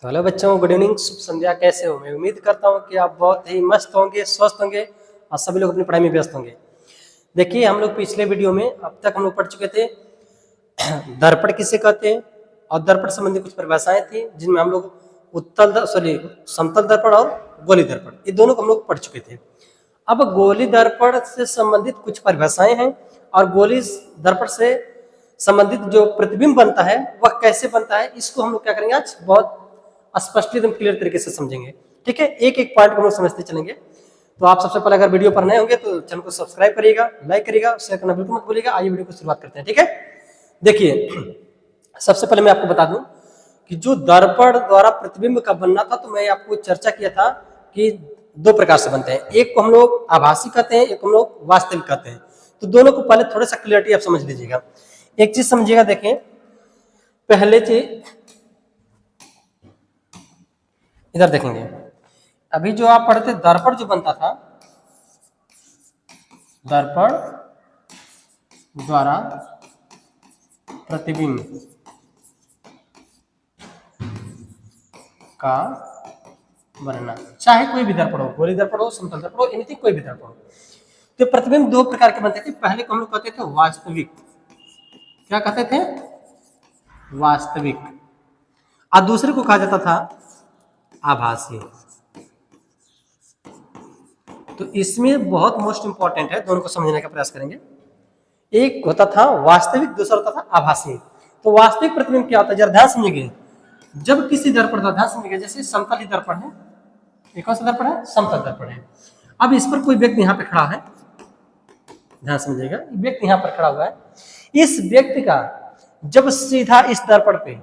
तो हेलो बच्चों, good evening, शुभ संध्या। कैसे हो? मैं उम्मीद करता हूँ कि आप बहुत ही मस्त होंगे, स्वस्थ होंगे और सभी लोग अपनी पढ़ाई में व्यस्त होंगे। देखिए, हम लोग पिछले वीडियो में अब तक हम लोग पढ़ चुके थे दर्पण किसे कहते हैं और दर्पण संबंधी कुछ परिभाषाएं थी जिनमें हम लोग समतल दर्पण और गोली दर्पण, ये दोनों को हम लोग पढ़ चुके थे। अब गोली दर्पण से संबंधित कुछ परिभाषाएं हैं और गोली दर्पण से संबंधित जो प्रतिबिंब बनता है वह कैसे बनता है, इसको हम लोग क्या करेंगे आज बहुत स्पष्ट एकदम क्लियर तरीके से समझेंगे। ठीक है, एक एक पॉइंट को हम लोग समझते चलेंगे। तो आप सबसे पहले अगर वीडियो पर नए होंगे तो चैनल को सब्सक्राइब करिएगा, लाइक करिएगा, शेयर करना बिल्कुल मत भूलिएगा। आइए वीडियो को शुरुआत करते हैं। ठीक है, देखिए, सबसे पहले मैं आपको बता दूं कि जो दर्पण द्वारा प्रतिबिंब का बनना था, तो मैं आपको चर्चा किया था कि दो प्रकार से बनते हैं। एक को हम लोग आभासी कहते हैं, एक को हम लोग वास्तविक कहते हैं। तो दोनों को पहले थोड़ा सा क्लियरिटी आप समझ लीजिएगा। एक चीज समझिएगा, देखें, पहले चीज इधर देखेंगे। अभी जो आप पढ़ते दर्पण जो बनता था, दर्पण द्वारा प्रतिबिंब का बनना, चाहे कोई भी दर्पण हो, गोली दर्पण हो, समतल दर्पण हो, एनीथिंग, कोई भी दर्पण हो, तो प्रतिबिंब दो प्रकार के बनते थे। पहले को हम लोग कहते थे वास्तविक, क्या कहते थे? वास्तविक। और दूसरे को कहा जाता था आभासी। तो इसमें बहुत मोस्ट इंपॉर्टेंट है, दोनों को समझने का प्रयास करेंगे। एक होता था वास्तविक, दूसरा होता था आभासी। तो वास्तविक प्रतिबिंब क्या होता है, जरा ध्यान समझिए। जब किसी दर्पण का, ध्यान समझिए, जैसे समतल ही दर्पण है, एक कौन सा दर्पण है? समतल दर्पण है। अब इस पर कोई व्यक्ति यहाँ पे खड़ा है, ध्यान समझिएगा, व्यक्ति यहाँ पर खड़ा हुआ है। इस व्यक्ति का जब सीधा इस दर्पण पे,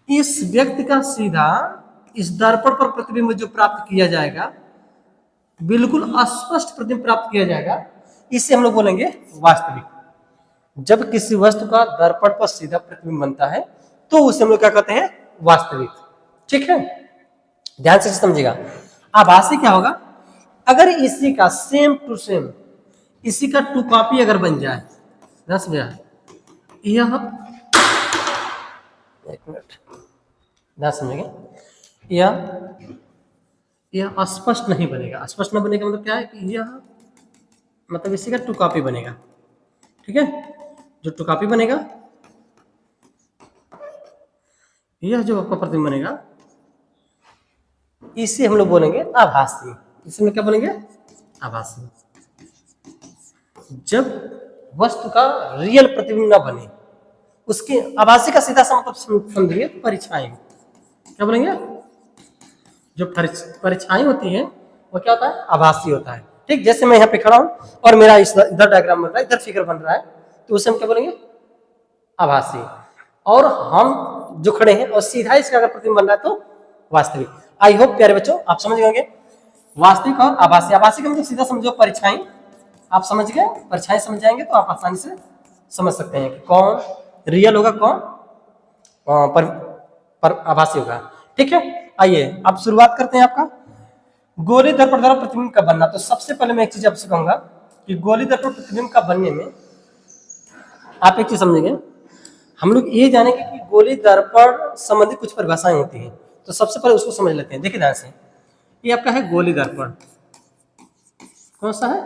इस व्यक्ति का सीधा इस दर्पण पर प्रतिबिंब जो प्राप्त किया जाएगा, बिल्कुल स्पष्ट प्रतिबिंब प्राप्त किया जाएगा, इसे हम लोग बोलेंगे वास्तविक। जब किसी वस्तु का दर्पण पर सीधा प्रतिबिंब बनता है तो उसे हम लोग क्या कहते हैं? वास्तविक। ठीक है, ध्यान से समझिएगा। आभासी क्या होगा? अगर इसी का सेम टू सेम, इसी का टू कॉपी अगर बन जाए, ध्यान समझिएगा, यह, एक मिनट, ध्यान समझिएगा, यह स्पष्ट नहीं बनेगा। स्पष्ट न बनेगा मतलब क्या है कि यह मतलब इसी का टू कॉपी बनेगा। ठीक है, जो टू कॉपी बनेगा, यह जो आपका प्रतिबिंब बनेगा, इसे हम लोग बोलेंगे आभासी। इसमें क्या बोलेंगे? आभासी। जब वस्तु का रियल प्रतिबिंब ना बने, उसके आभासी का सीधा सा मतलब समझिए परीक्षाएं, क्या बोलेंगे? जो परीक्षाएं होती है वो क्या होता है? आभासी होता है। ठीक, जैसे मैं यहाँ पे खड़ा हूं और मेरा इधर डायग्राम बन रहा है, इधर फिगर बन रहा है, तो उसे हम क्या बोलेंगे? आभासी। और हम जो खड़े हैं और सीधा इसका अगर प्रतिबिंब बन रहा है तो वास्तविक। आई होप प्यारे बच्चों आप समझ गए वास्तविक और आभासी। आभासी का मतलब सीधा समझो परीक्षाएं, आप समझ गए, परीक्षाएं समझ जाएंगे तो आप आसानी से समझ सकते हैं कि कौन रियल होगा, कौन पर आभासी होगा। ठीक है, आइए अब शुरुआत करते हैं आपका गोली दर्पण द्वारा प्रतिबिंब का बनना। तो सबसे पहले मैं एक चीज आपसे कहूंगा कि गोली दर्पण प्रतिबिंब का बनने में आप एक चीज समझेंगे, हम लोग ये जानेंगे कि गोली दर्पण संबंधी कुछ परिभाषाएं होती हैं। तो सबसे पहले उसको समझ लेते हैं। देखिए ध्यान से, ये आपका है गोली दर्पण। कौन सा है?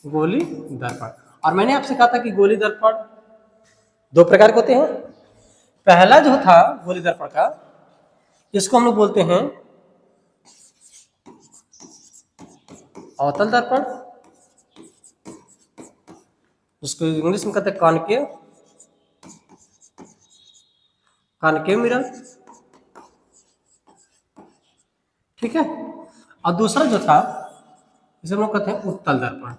गोली दर्पण। और मैंने आपसे कहा था कि गोली दर्पण दो प्रकार के होते हैं। पहला जो था गोली दर्पण का, इसको हम लोग बोलते हैं अवतल दर्पण, उसको इंग्लिश में कहते हैं कॉनकेव, कॉनकेव मिरर। ठीक है, और दूसरा जो था इसे हम लोग कहते हैं उत्तल दर्पण,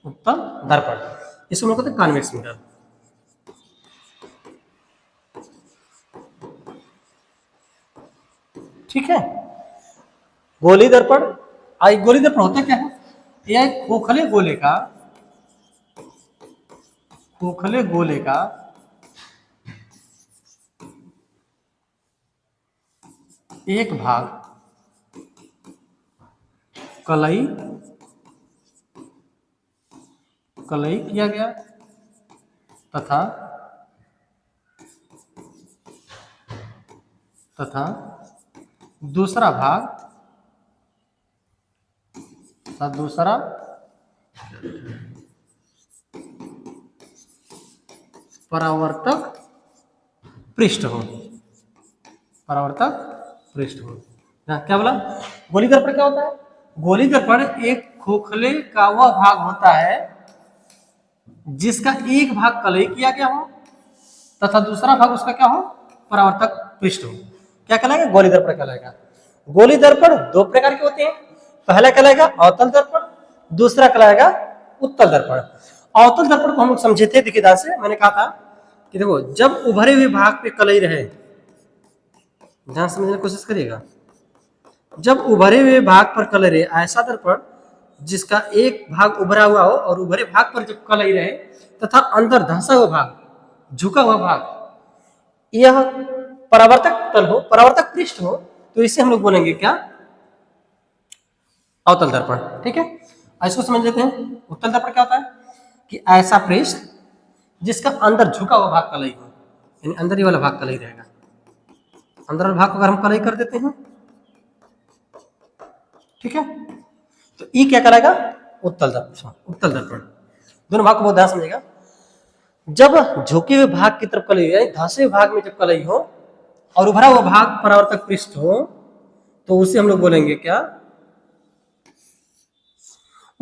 उत्तल दर्पण, इसको हम लोग कहते हैं कॉन्वेक्स मिरर। ठीक है, गोली दर्पण, गोली दर्पण होता क्या है? यह एक खोखले गोले का एक भाग कलई किया गया तथा तथा दूसरा भाग परावर्तक पृष्ठ हो। परावर्तक पृष्ठ हो। क्या बोला? गोली दर्पण क्या होता है? गोली दर्पण एक खोखले का वह भाग होता है जिसका एक भाग कलई किया गया हो तथा दूसरा भाग उसका क्या हो? परावर्तक पृष्ठ हो। क्या कहलाएगा? गोली दर्पण कहलाएगा। गोली दर्पण दो प्रकार के होते हैं। पहला कहलाएगा अवतल दर्पण, दूसरा कहलाएगा उत्तल दर्पण। अवतल दर्पण को हम लोग समझे थे, देखिए ध्यान से, मैंने कहा था कि देखो जब उभरे हुए भाग पे कलई रहे, ध्यान समझने की कोशिश करिएगा, जब उभरे हुए भाग पर कलई रहे, ऐसा दर्पण जिसका एक भाग उभरा हुआ हो और उभरे भाग पर जब कलई रहे तथा अंदर धंसा हुआ भाग, झुका हुआ भाग, यह परावर्तक तल हो, परावर्तक पृष्ठ हो, तो इसे हम लोग बोलेंगे क्या? अवतल दर्पण। ठीक है, इसको समझ लेते हैं। उत्तल दर्पण क्या होता है कि ऐसा पृष्ठ जिसका अंदर झुका हुआ भाग कलई हो, यानी अंदर ही वाला भाग कलई रहेगा। अंदर वाला भाग को अगर हम कलई कर देते हैं, ठीक है, तो ई क्या कराएगा? उत्तल दर्पण। उत्तल दर्पण दोनों भाग को बहुत ध्यान समझेगा। जब झुके हुए भाग की तरफ कलई हो, यानी धंसे हुए भाग में जब कलई हो और उभरा हुआ भाग परावर्तक पृष्ठ हो, तो उसे हम लोग बोलेंगे क्या?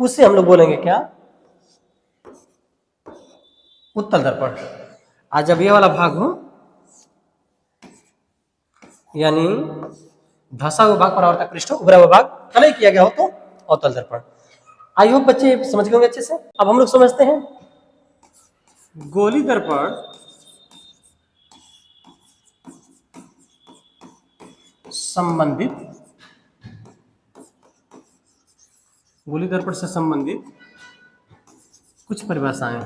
उसे हम लोग बोलेंगे क्या? उत्तल दर्पण। आज जब ये वाला भाग हो, यानी धंसा हुआ भाग परावर्तक पृष्ठ, उभरा हुआ भाग कलई किया गया हो, तो अवतल दर्पण। आई होप बच्चे समझ गए होंगे अच्छे से। अब हम लोग समझते हैं गोली दर्पण संबंधित, गोली दर्पण से संबंधित कुछ परिभाषाएं।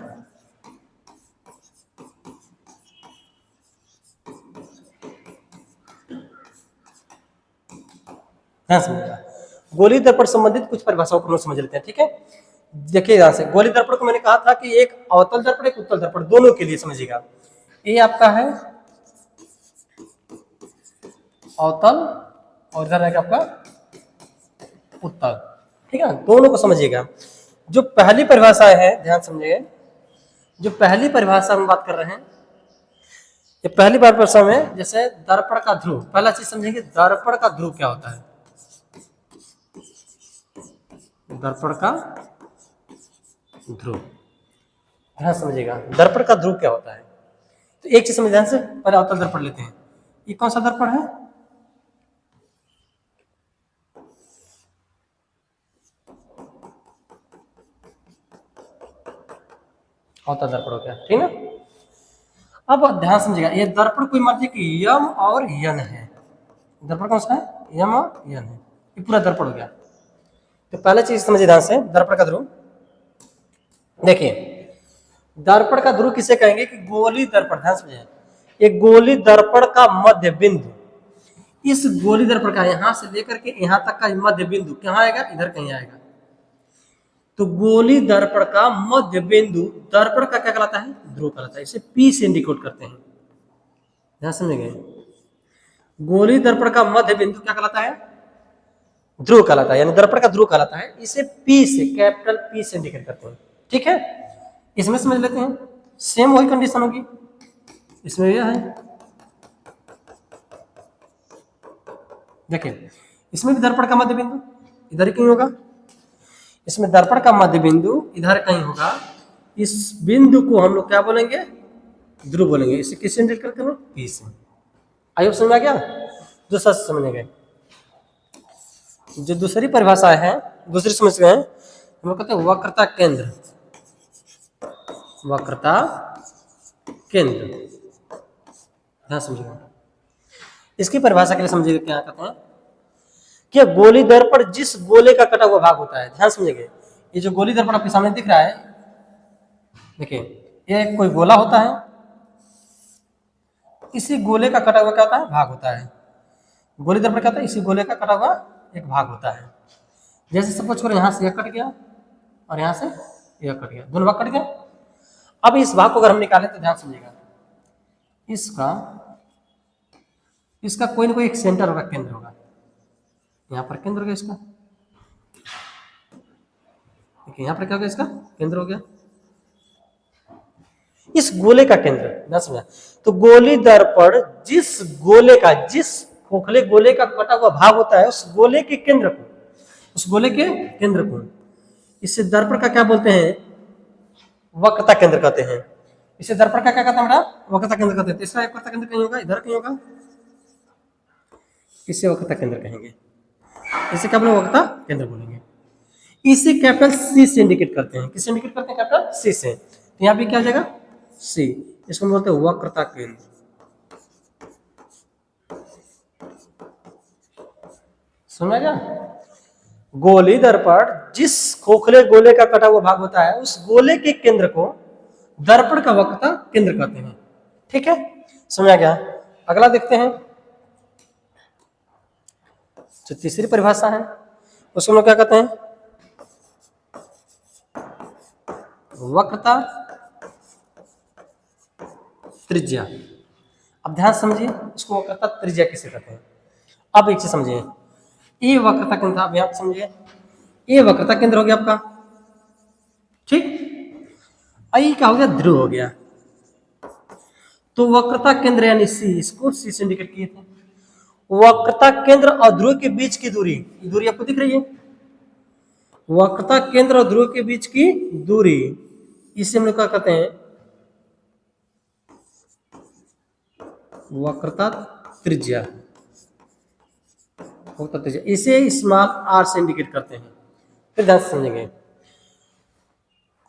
समझेगा, गोली दर्पण संबंधित कुछ परिभाषाओं को हम समझ लेते हैं। ठीक है, देखिए यहां से गोली दर्पण को मैंने कहा था कि एक अवतल दर्पण एक उत्तल दर्पण, दोनों के लिए समझिएगा। ये आपका है अवतल और इधर है आपका उत्तल। ठीक है, दोनों को समझिएगा। जो पहली परिभाषा है, ध्यान समझिए, जो पहली परिभाषा हम बात कर रहे हैं, ये पहली परिभाषा में जैसे दर्पण का ध्रुव, पहला चीज समझेंगे, दर्पण का ध्रुव क्या होता है? दर्पण का ध्रुव, ध्यान समझिएगा, दर्पण का ध्रुव क्या होता है? तो एक चीज समझ ध्यान से, पहले अवतल दर्पण लेते हैं। ये कौन सा दर्पण है? अवतल दर्पण हो गया, ठीक ना। अब ध्यान समझिएगा, ये दर्पण कोई मान लीजिए कि यम और यन है। दर्पण कौन सा है? यम और यन है। ये पूरा दर्पण हो गया। तो पहले चीज समझिए ध्यान से, दर्पण का ध्रुव। देखिए, दर्पण का ध्रुव किसे कहेंगे कि गोली दर्पण, ध्यान समझिए, एक गोली दर्पण का मध्य बिंदु, इस गोली दर्पण का यहां से लेकर के यहां तक का मध्य बिंदु कहां आएगा? इधर कहीं आएगा। तो गोली दर्पण का मध्य बिंदु दर्पण का क्या कहलाता है? ध्रुव कहलाता है। इसे P से इंडिकेट करते हैं, ध्यान समझेंगे। गोली दर्पण का मध्य बिंदु क्या कहलाता है? ध्रुव कहलाता है, यानी दर्पण का ध्रुव कहलाता है। इसे P से, कैपिटल P से इंडिकेट करते हैं। ठीक है, इसमें समझ लेते हैं, सेम वही कंडीशन होगी इसमें। यह है, देखिए, इसमें भी दर्पण का मध्य बिंदु इधर ही कहीं होगा। इसमें दर्पण का मध्य बिंदु इधर कहीं होगा। इस बिंदु को हम लोग क्या बोलेंगे? ध्रुव बोलेंगे। इसे किससे इंडिकेट करते हैं? P से। आइए समझ आ गया? दूसरा समझ गए। जो दूसरी परिभाषा है, दूसरी समझ गए, हम लोग कहते हैं वक्रता केंद्र। वक्रता केंद्र, ध्यान समझिएगा। इसकी परिभाषा के लिए समझिएगा क्या कहते हैं कि गोली दर्पण जिस गोले का कटा हुआ भाग होता है, ध्यान समझिएगा। ये जो गोली दर्पण आपके सामने दिख रहा है, देखिए, ये कोई गोला होता है, इसी गोले का कटा हुआ क्या होता है? भाग होता है। गोली दर्पण क्या होता है? इसी गोले का कटा हुआ एक भाग होता है। जैसे सपोज करो यहां से यह कट गया और यहां से यह कट गया, दोनों भाग कट गए। अब इस भाग को अगर हम निकालें तो ध्यान समझिएगा, इसका कोई ना कोई एक सेंटर होगा, केंद्र होगा, यहाँ पर केंद्र होगा इसका, देखिए यहाँ पर क्या होगा, इसका केंद्र हो गया, इस गोले का केंद्र ना समझा। तो गोली दर्पण जिस खोखले गोले का कटा हुआ भाग होता है, उस गोले के केंद्र को इसे दर्पण का क्या बोलते हैं, वक्रता केंद्र कहते हैं। इसे दर्पण का क्या कहते हैं बेटा, वक्रता केंद्र कहते हैं। तीसरा वक्रता केंद्र कहीं होगा, इधर कहीं होगा, इसे वक्रता केंद्र कहेंगे, इसे क्या बोलेंगे, वक्रता केंद्र बोलेंगे। इसे कैपिटल सी से इंडिकेट करते हैं। किससे इंडिकेट करते हैं, कैपिटल सी से। तो यहाँ पे क्या आ जाएगा, सी, इसको बोलते हैं वक्रता केंद्र। समझा क्या, गोली दर्पण जिस खोखले गोले का कटा हुआ भाग होता है, उस गोले के केंद्र को दर्पण का वक्रता केंद्र कहते हैं। ठीक है, समझा गया। अगला देखते हैं, जो तीसरी परिभाषा है उसको हम लोग क्या कहते हैं, वक्रता त्रिज्या। अब ध्यान समझिए, इसको वक्रता त्रिज्या किसे कहते हैं। अब एक चीज समझिए, ये वक्रता केंद्र, आप यहां समझिए, ये वक्रता केंद्र हो गया आपका, ठीक। आई क्या हो गया, ध्रुव हो गया। तो वक्रता केंद्र यानी सी, इसको सी से इंडिकेट किए थे। वक्रता केंद्र और ध्रुव के बीच की दूरी आपको दिख रही है, वक्रता केंद्र और ध्रुव के बीच की दूरी, इसे हम लोग क्या कहते हैं, वक्रता त्रिज्या। इसे स्मॉल आर से इंडिकेट करते हैं। फिर ध्यान से समझेंगे,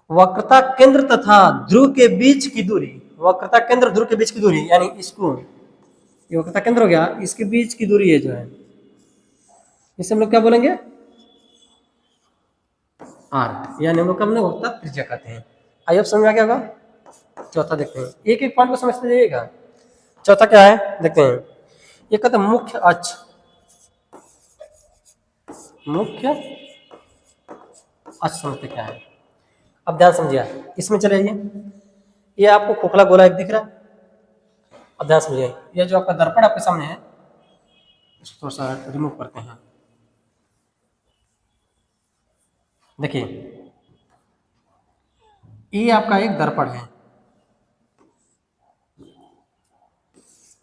वक्रता केंद्र तथा ध्रुव के बीच की दूरी, वक्रता केंद्र ध्रुव के बीच की दूरी यानी इसको, ये वक्रता केंद्र हो गया, इसके बीच की दूरी है जो है, इसे हम लोग क्या बोलेंगे, आर, यानी हम लोग वक्रता त्रिज्या कहते हैं। आइए अब समझ में आ गया होगा। चौथा देखते हैं, एक एक पॉइंट को समझते जाइएगा। चौथा क्या है, देखते हैं। ये कहते हैं मुख्य अक्ष, समझते क्या है। अब ध्यान समझिए, इसमें चले आइए, ये आपको खोखला गोला एक दिख रहा है। अब ध्यान समझिए, ये जो आपका दर्पण आपके सामने है, इसको थोड़ा सा रिमूव करते हैं। देखिए, ये आपका एक दर्पण है,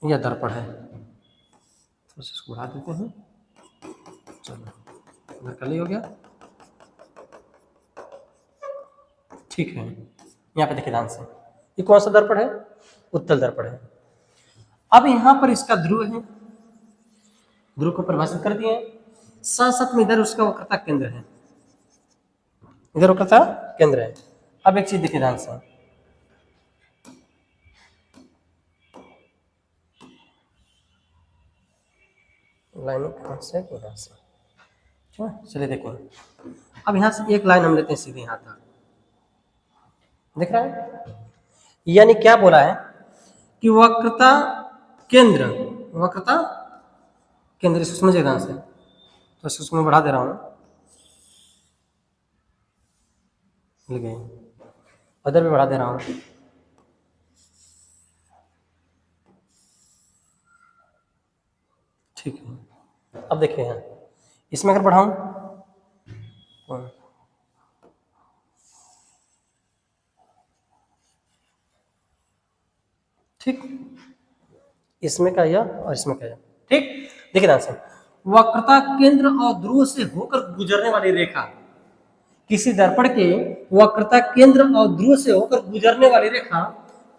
यह दर्पण है, तो इसको उड़ा देते हैं। चलो, इधर कली हो गया, ठीक है। यहाँ पे देखिए ध्यान से, ये कौन सा दर्पण है, उत्तल दर्पण है। अब यहाँ पर इसका ध्रुव है, ध्रुव को परिभाषित कर दिए, साथ साथ में इधर उसका वक्रता केंद्र है, इधर वक्रता केंद्र है। अब एक चीज देखिए ध्यान से, लाइन कहां से, यहाँ से, चलिए देखिए। अब यहाँ से एक लाइन हम लेते हैं सीधे यहाँ तक, दिख रहा है, यानी क्या बोला है कि वक्रता केंद्र, इसको समझिए ध्यान से। तो इसको मैं बढ़ा दे रहा हूं, मिल गई, उधर भी बढ़ा दे रहा हूं, ठीक है। अब देखिए यहाँ, इसमें अगर बढ़ाऊं तो ठीक, इसमें क्या यह और इसमें क्या यह, ठीक। देखिए ध्यान से, वक्रता केंद्र और ध्रुव से होकर गुजरने वाली रेखा, किसी दर्पण के वक्रता केंद्र और ध्रुव से होकर गुजरने वाली रेखा,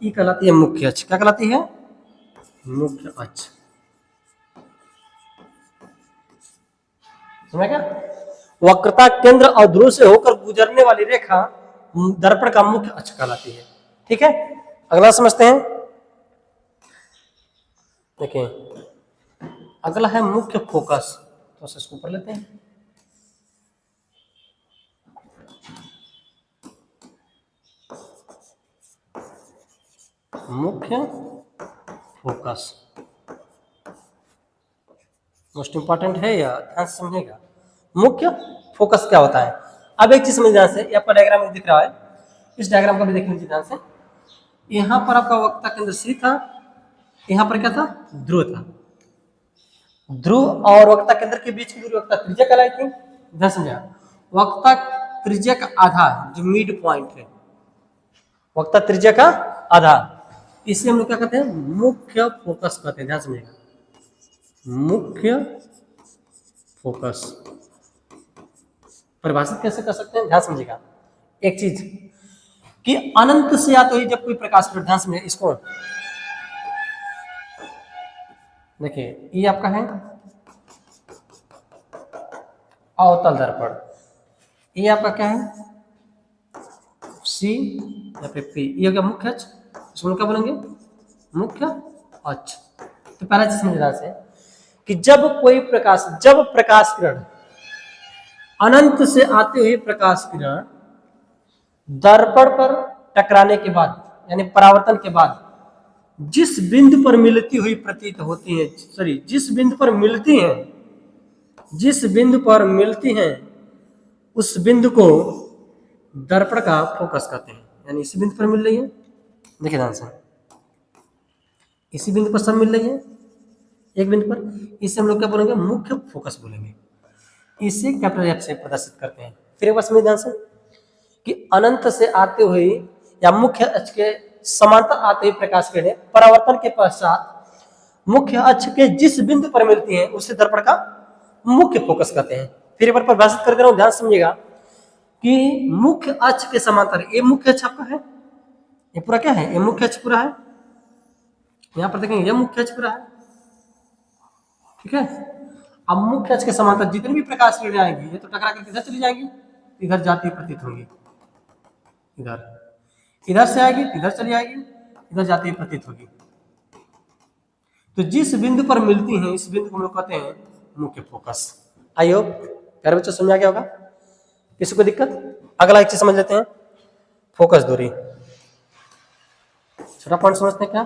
ये कहलाती है मुख्य अक्ष। क्या कहलाती है, मुख्य अक्ष। समझ क्या, वक्रता केंद्र और ध्रुव से होकर गुजरने वाली रेखा दर्पण का मुख्य अक्ष कहलाती है। ठीक है, अगला समझते हैं। देखिए, अगला है मुख्य फोकस, तो इसको ऊपर लेते हैं। मुख्य फोकस मोस्ट इंपॉर्टेंट है, या ध्यान से समझेगा। मुख्य फोकस क्या होता है। अब एक चीज समझ ध्यान से, ये आपका डायग्राम दिख रहा है, इस डायग्राम को भी देख लीजिए ध्यान से। यहाँ पर आपका वक्ता केंद्र सी था, यहाँ पर क्या था, ध्रुव था। ध्रुव और वक्ता केंद्र के बीच की दूरी वक्ता त्रिज्या कहलाई थी। ध्यान समझा, वक्ता त्रिज्या का आधार जो मिड पॉइंट है, वक्ता त्रिज्या का आधार, इसे हम लोग क्या कहते हैं, मुख्य फोकस कहते हैं। ध्यान समझिएगा, मुख्य फोकस परिभाषित कैसे कर सकते हैं, ध्यान समझिएगा। एक चीज कि अनंत से आते हुए जब कोई प्रकाश किरण, ध्यान समझिए इसको, देखिए ये आपका है अवतल दर्पण, ये आपका क्या है सी या फिर पी, ये हो गया मुख्य अक्ष, इसको क्या बोलेंगे, मुख्य अक्ष। तो पहला चीज समझना से कि जब प्रकाश किरण, अनंत से आते हुए प्रकाश किरण दर्पण पर टकराने के बाद, यानी परावर्तन के बाद जिस बिंदु पर मिलती हुई प्रतीत होती है, जिस बिंदु पर मिलती हैं उस बिंदु को दर्पण का फोकस कहते हैं। यानी इसी बिंदु पर मिल रही है, देखिए ध्यान से, इसी बिंदु पर सब मिल रही है एक बिंदु पर, इसे हम लोग क्या बोलेंगे, मुख्य फोकस बोलेंगे। इसे कैपिटल एफ से प्रदर्शित करते हैं। फिर एक बार समझिए ध्यान से कि अनंत से आते हुए या मुख्य अक्ष के समांतर आते हुए प्रकाश किरणें परावर्तन के पश्चात मुख्य अक्ष के जिस बिंदु पर मिलती हैं उसे दर्पण का मुख्य फोकस कहते हैं। फिर एक बार परिभाषित कर दे रहा हूं, ध्यान समझिएगा कि मुख्य अक्ष के समांतर, ये मुख्य अक्ष आपका है, ये पूरा क्या है, ये मुख्य अक्ष पूरा है, यहां पर देखेंगे ये मुख्य अक्ष पूरा है, ठीक है। अब मुख्य अक्ष के समांतर जितनी भी प्रकाश किरणें आएंगी ये तो टकरा कर किधर चली जाएंगी, इधर जाती प्रतीत होंगी, इधर से आएगी, इधर चली आएगी, इधर जाती हुई प्रतीत होगी। तो जिस बिंदु पर मिलती हैं इस बिंदु को हम लोग कहते हैं मुख्य फोकस। आई होप प्यारे बच्चों समझ आ गया होगा, किसी को दिक्कत। अगला एक चीज समझ लेते हैं, फोकस दूरी। छोटा पॉइंट समझते हैं क्या,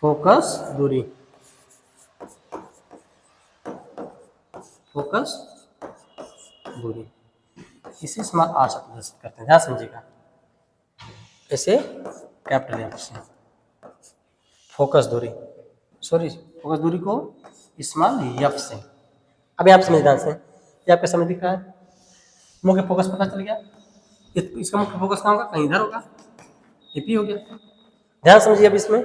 फोकस दूरी, फोकस दूरी, इसे स्मॉल आर से प्रदर्शित करते हैं। ध्यान समझिएगा, इसे कैपिटल एफ से फोकस दूरी, फोकस दूरी को स्मॉल एफ से। अभी आप समझ ध्यान से, ये आपके समझ दिख रहा है, मुख्य फोकस पता चल गया, इसका मुख्य फोकस कहाँ होगा, कहीं इधर होगा, ये पी हो गया। ध्यान समझिए अब इसमें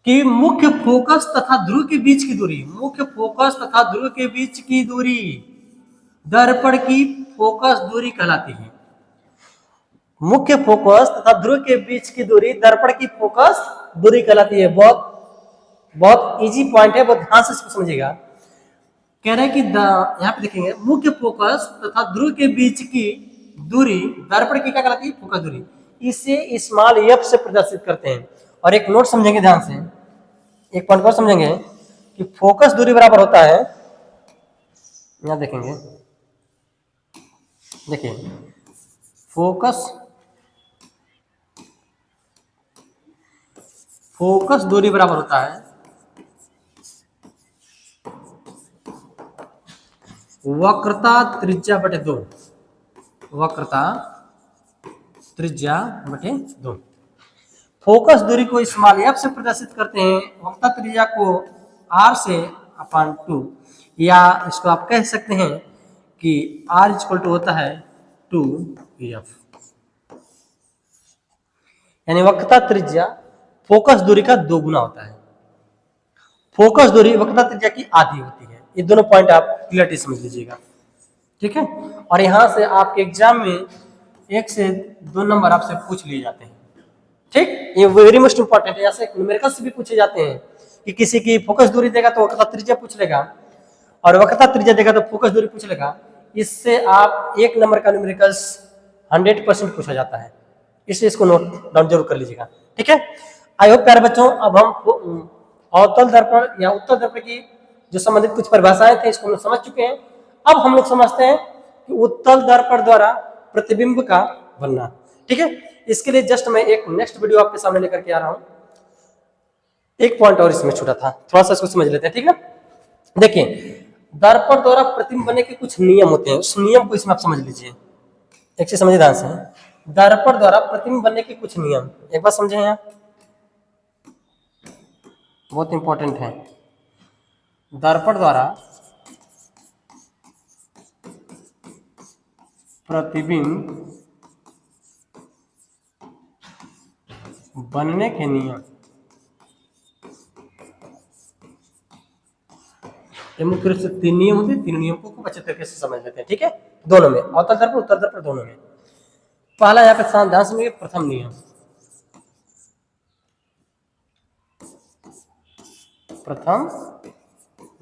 कि मुख्य फोकस तथा ध्रुव के बीच की दूरी, मुख्य फोकस तथा ध्रुव के बीच की दूरी दर्पण की फोकस दूरी कहलाती है। मुख्य फोकस तथा ध्रुव के बीच की दूरी दर्पण की फोकस दूरी कहलाती है। बहुत इजी पॉइंट है, बहुत ध्यान से इसको समझिएगा। कह रहे हैं कि यहाँ पे देखेंगे मुख्य फोकस तथा ध्रुव के बीच की दूरी दर्पण की क्या कहलाती है, फोकस दूरी। इसे स्मॉल एफ से प्रदर्शित करते हैं। और एक नोट समझेंगे ध्यान से, एक पॉइंट और समझेंगे कि फोकस दूरी बराबर होता है, यहां देखेंगे, देखिए फोकस दूरी बराबर होता है वक्रता त्रिज्या बटे 2, वक्रता त्रिज्या बटे 2। फोकस दूरी को स्मॉल एफ से प्रदर्शित करते हैं, वक्रता त्रिज्या को r से अपॉन 2, या इसको आप कह सकते हैं कि r इक्वल टू होता है 2f। यानी वक्रता त्रिज्या फोकस दूरी का 2 गुना होता है। फोकस दूरी वक्रता त्रिज्या की आधी होती है। ये दोनों पॉइंट आप क्लियरली समझ लीजिएगा, ठीक है। और यहां से आपके एग्जाम में 1 से 2 नंबर आपसे पूछ लिए जाते हैं, ठीक। ये वेरी मोस्ट इंपॉर्टेंट है। ऐसे न्यूमेरिकल से भी पूछे जाते हैं कि किसी की फोकस दूरी देगा तो वक्रता त्रिज्या पूछ लेगा, और वक्रता त्रिज्या देगा तो फोकस दूरी पूछ लेगा। इससे आप 1 नंबर का न्यूमेरिकल्स 100% पूछा जाता है, इसलिए इसको नोट डाउन जरूर कर लीजिएगा, ठीक है। आई होप प्यारे बच्चों, अब हम अवतल दर्पण या उत्तल दर्पण की जो संबंधित कुछ परिभाषाएं थे इसको हम लोग समझ चुके हैं। अब हम लोग समझते हैं कि उत्तल दर्पण द्वारा प्रतिबिंब का बनना, ठीक है। इसके लिए जस्ट मैं एक नेक्स्ट वीडियो आपके सामने लेकर के आ रहा हूं। एक पॉइंट और इसमें छूटा था, थोड़ा सा इसको समझ लेते हैं, ठीक है। देखिए, दर्पण द्वारा प्रतिबिंब बनने के कुछ नियम होते हैं, उस नियम को इसमें आप समझ लीजिए। एक चीज समझिए ध्यान से, दर्पण द्वारा प्रतिबिंब बनने के कुछ नियम, एक बार समझे यहाँ, बहुत इंपॉर्टेंट है। दर्पण द्वारा प्रतिबिंब बनने के नियम, ये मुख्य रूप से 3 नियम होते हैं। 3 नियम को खूब अच्छे तरीके से समझ लेते हैं, ठीक है। दोनों में, अवतल दर्पण उत्तल दर्पण दोनों में। पहला यहाँ पे ध्यान समझिए, प्रथम नियम, प्रथम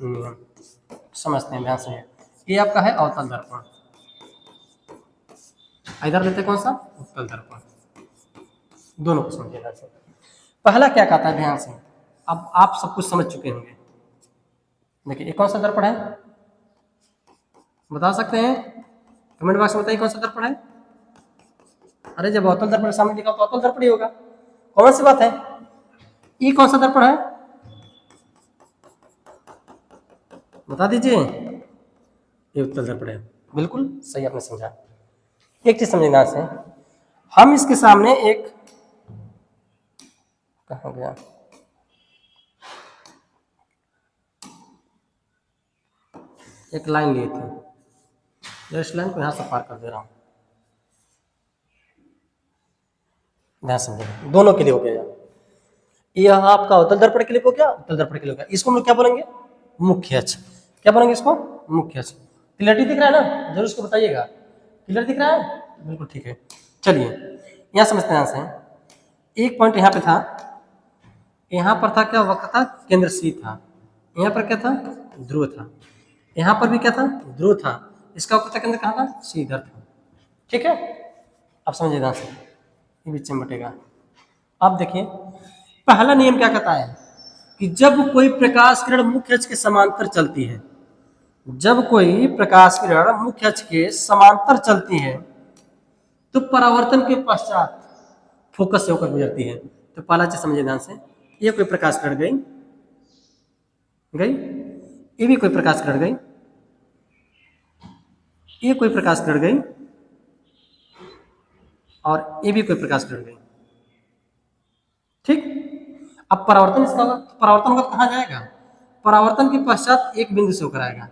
नियम समझते हैं ध्यान से। ये आपका है अवतल दर्पण, इधर लेते हैं कौन सा, उत्तल दर्पण। दोनों को समझिए ध्यान से। पहला क्या कहता है ध्यान से, अब आप सब कुछ समझ चुके होंगे। देखिए ये कौन सा दर्पण है, बता सकते हैं, कमेंट बॉक्स में बताइए कौन सा दर्पण है। अरे जब अवतल दर्पण सामने लिखा तो अवतल दर्पण ही होगा, कौन सी बात है। ये कौन सा दर्पण है, बता दीजिए। ये उत्तल दर्पण है, बिल्कुल सही आपने समझा। एक चीज समझना से, हम इसके सामने एक, कहाँ गया, एक लाइन लिए थे, इस लाइन को यहां से पार कर दे रहा हूं, ध्यान समझिए। दोनों के लिए हो गया, यह आपका अवतल दर्पण के लिए हो गया, उत्तल दर्पण के लिए हो गया। इसको हम लोग क्या बोलेंगे, मुख्य अक्ष। क्या बोलेंगे इसको, मुख्य अक्ष। क्लियरिटी दिख रहा है ना, जरूर इसको बताइएगा। क्लियर दिख रहा है, बिल्कुल ठीक है। चलिए यहाँ समझते हैं। यहाँ से एक पॉइंट यहाँ पे था, यहाँ पर था क्या, वक्र था, केंद्र सी था। यहाँ पर क्या था, ध्रुव था। यहाँ पर भी क्या था, ध्रुव था। इसका वक्र केंद्र कहाँ था, सी इधर था, ठीक है। अब समझिए ध्यान से, ये बीच में बटेगा। अब देखिए पहला नियम क्या कहता है कि जब कोई प्रकाश किरण मुख्य अक्ष के समांतर चलती है, जब कोई प्रकाश किरण मुख्य अक्ष के समांतर चलती है तो परावर्तन के पश्चात फोकस से होकर गुजरती है। तो पहला चीज समझिए ध्यान से, ये कोई प्रकाश किरण गई, ये भी कोई प्रकाश किरण गई, ये कोई प्रकाश किरण गई, और ये भी कोई प्रकाश किरण गई, ठीक। अब परावर्तन इसका होगा, तो परावर्तन होगा कहाँ जाएगा, परावर्तन के पश्चात एक बिंदु से होकर आएगा।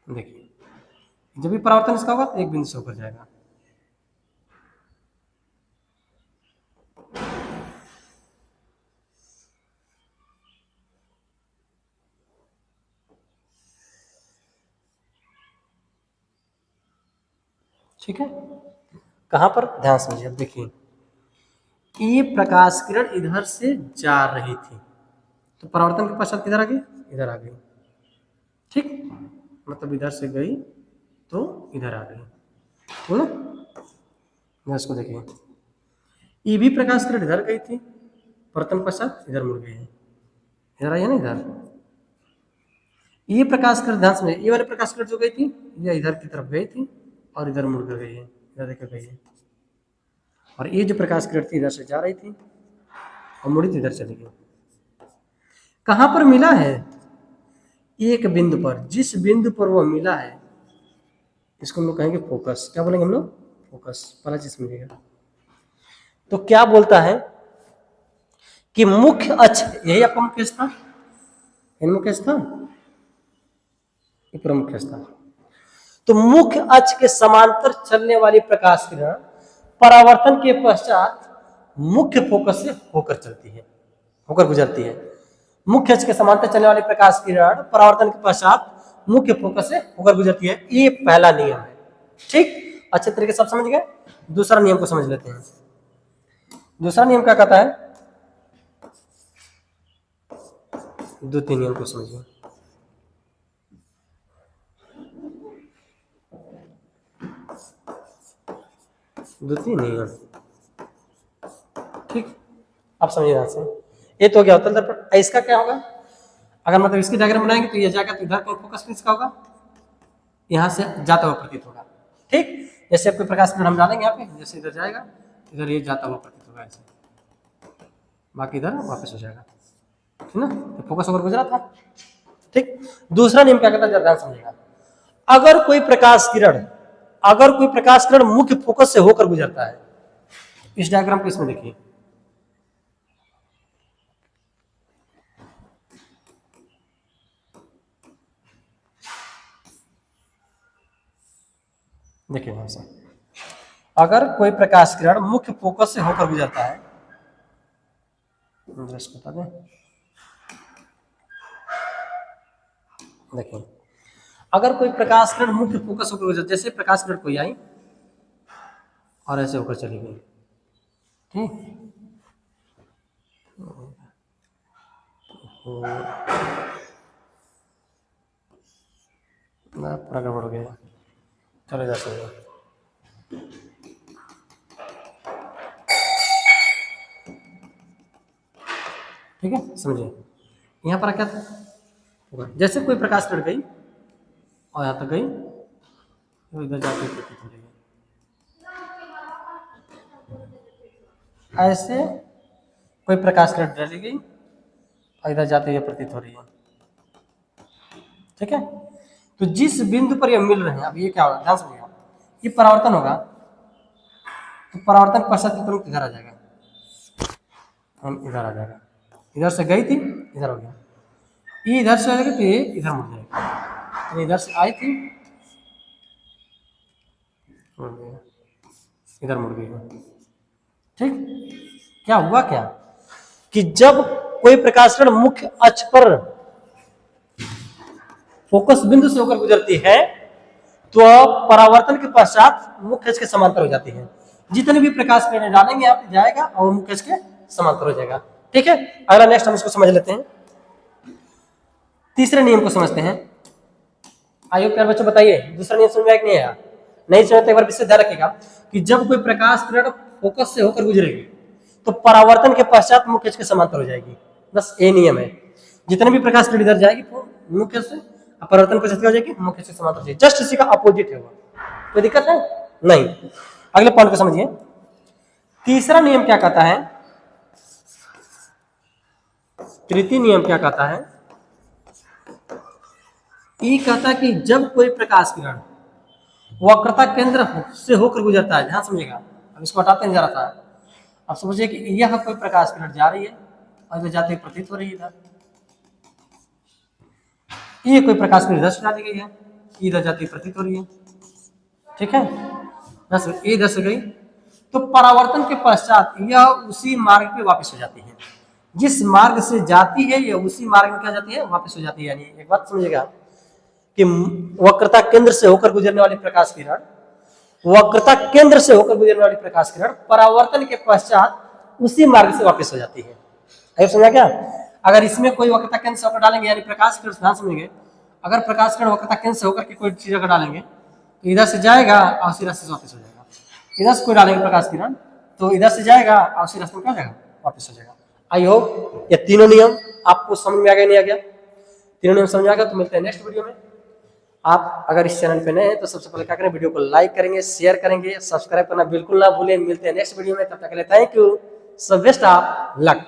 देखिए जब भी परावर्तन इसका होगा तो एक बिंदु से होकर जाएगा। ठीक है, कहां पर, ध्यान समझिए। अब देखिए ये प्रकाश किरण इधर से जा रही थी, तो परावर्तन के पश्चात किधर आ गई, इधर आ गई, ठीक। मतलब इधर से गई तो इधर आ गई, ठीक ना। इसको देखिए, ये भी प्रकाश किरण इधर गई थी, परावर्तन पश्चात इधर मुड़ गई है, इधर आई है ना, इधर। ये प्रकाश किरण ध्यान से, ये वाले प्रकाश किरण जो गई थी ये इधर की तरफ गई थी और इधर मुड़ कर गई है, इधर देखकर गई है। और ये जो प्रकाश किरण थी इधर से जा रही थी और मुड़ी तो इधर चली गई। कहां पर मिला है, एक बिंदु पर, जिस बिंदु पर वो मिला है इसको हम लोग कहेंगे फोकस। क्या बोलेंगे हम लोग, फोकस। पहला चीज समझिएगा। तो क्या बोलता है कि मुख्य अक्ष, यही आपका मुख्य अक्ष था, मुख्य अक्ष था, ये पूरा मुख्य अक्ष था। तो मुख्य अक्ष के समांतर चलने वाली प्रकाश किरण परावर्तन के पश्चात मुख्य फोकस से होकर चलती है, होकर गुजरती है। मुख्य अक्ष के समांतर चलने वाली प्रकाश किरण परावर्तन के पश्चात मुख्य फोकस से होकर गुजरती है। ये पहला नियम है, ठीक। अच्छे तरीके से सब समझ गए। दूसरा नियम को समझ लेते हैं। दूसरा नियम क्या कहता है, द्वितीय नियम को समझिए। द्वितीय नियम, ठीक। आप समझिए ध्यान से। ये तो हो गया अवतल दर्पण। इसका क्या होगा, अगर मतलब इसकी डायग्राम बनाएंगे तो ये जाएगा तो इधर का फोकस इसका होगा, यहाँ से जाता हुआ प्रतीत होगा, ठीक। जैसे कोई प्रकाश किरण हम डालेंगे यहाँ पे, जैसे इधर जाएगा इधर ये जाता हुआ प्रतीत होगा ऐसे, बाकी इधर वापस हो जाएगा, ठीक ना। तो फोकस होकर गुजरा था, ठीक। दूसरा नियम क्या कहता है, ध्यान समझिएगा। अगर कोई प्रकाश किरण मुख्य फोकस से होकर गुजरता है, इस डायग्राम को इसमें देखिए, देखिए यहां से, अगर कोई प्रकाश किरण मुख्य फोकस से होकर गुजरता है, बता दें, देखिए अगर कोई प्रकाश किरण मुख्य फोकस होकर गुजरता, जैसे प्रकाश किरण कोई आई और ऐसे होकर चली गई, ठीक, पूरा गड़बड़ हो गया, चलो जा सकते, ठीक है, समझिए यहाँ पर क्या था, जैसे कोई प्रकाश किरण गई और यहाँ तक गई, तो इधर जाके प्रतीत हो रही है, ऐसे कोई प्रकाश किरण चली गई और इधर जाते हुए प्रतीत हो रही है, ठीक है। तो जिस बिंदु पर ये मिल रहे हैं, अब ये क्या होगा, ध्यान समझिएगा, ये परावर्तन होगा, तो परावर्तन पश्चात तुरंत इधर आ जाएगा, हम इधर आ जाएगा, इधर से गई थी इधर हो गया, ये इधर से आ जाएगा तो ये इधर मुड़ जाएगा, तो इधर से आई थी इधर मुड़ गई, ठीक। क्या हुआ क्या कि जब कोई प्रकाश किरण मुख्य अक्ष पर फोकस बिंदु से होकर गुजरती है तो परावर्तन के पश्चात मुख्य अक्ष के समांतर हो जाती है, जितने भी प्रकाश किरण डालेंगे आप जाएगा और मुख्य अक्ष के समांतर हो जाएगा, ठीक है। अगला नेक्स्ट हम इसको समझ लेते हैं, तीसरे नियम को समझते हैं। आइए प्यारे बच्चों बताइए, दूसरा नियम समझ में आया कि नहीं आया, नहीं समझते एक बार विशेष ध्यान रखिएगा कि जब कोई प्रकाश किरण फोकस से होकर गुजरेगी तो परावर्तन के पश्चात मुख्य अक्ष के समांतर हो जाएगी, बस ये नियम है, जितने भी प्रकाश किरण इधर जाएगी मुख्य से परावर्तन के पश्चात हो जाएगी, मुख्य से समांतर हो जाएगी, जस्ट इसी का अपोजिट है, कोई दिक्कत है नहीं। अगले पॉइंट को समझिए, तीसरा नियम क्या कहता है, तृतीय नियम क्या कहता है, ये कहता है कि जब कोई प्रकाश किरण वक्रता केंद्र से होकर गुजरता है, ध्यान समझिएगा, अब इसको हटाते नहीं जा रहा था, अब समझिए कि यह कोई प्रकाश किरण जा रही है और इधर जाते हुए प्रतीत हो रही है, इधर ये कोई प्रकाश किरण इधर से डाली गई है, इधर जाती हुई प्रतीत हो रही है, ठीक है, इधर से गई तो परावर्तन के पश्चात यह उसी मार्ग पे वापस हो जाती है, जिस मार्ग से जाती है यह उसी मार्ग में क्या जाती है, वापस हो जाती है। यानी एक बात समझिएगा कि वक्रता केंद्र से होकर गुजरने वाली प्रकाश किरण, वक्रता केंद्र से होकर गुजरने वाली प्रकाश किरण परावर्तन के पश्चात उसी मार्ग से वापस हो जाती है। अब समझा क्या, अगर इसमें कोई वक्रता केंद्र से होकर डालेंगे, यानी प्रकाश किरण, ध्यान समझेंगे, अगर प्रकाश किरण वक्रता केंद्र से होकर के कोई चीज अगर डालेंगे तो इधर से जाएगा और उसी रास्ते से वापस हो जाएगा, इधर से कोई डालेंगे प्रकाश किरण तो इधर से जाएगा और उसी रास्ते में क्या जाएगा, वापस हो जाएगा। आई होप ये तीनों नियम आपको समझ में आ गया, नहीं आ गया, तीनों नियम समझ आ गया, तो मिलते हैं नेक्स्ट वीडियो में। आप अगर इस चैनल पे नए हैं तो सबसे पहले क्या करें, वीडियो को लाइक करेंगे, शेयर करेंगे, सब्सक्राइब करना बिल्कुल ना भूलें। मिलते हैं नेक्स्ट वीडियो में, तब तक के लिए थैंक यू, सब बेस्ट ऑफ लक।